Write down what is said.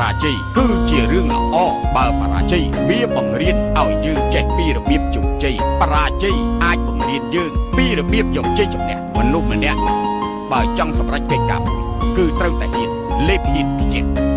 ราชีคือเจียเรื่องละอ้อเบอร์ปราชีเบี้ยบังเรียนเอายืงใจปีระเบียบจุกใจปราชีอายบังเรียนยืงปีระเบียบจุกใจจุกเนี่ยมันนุ่มมันเนี่ยเบอร์จังสำหรับเก่งกาบุยคือเต้าแต่หินเล็บหินพิจิตร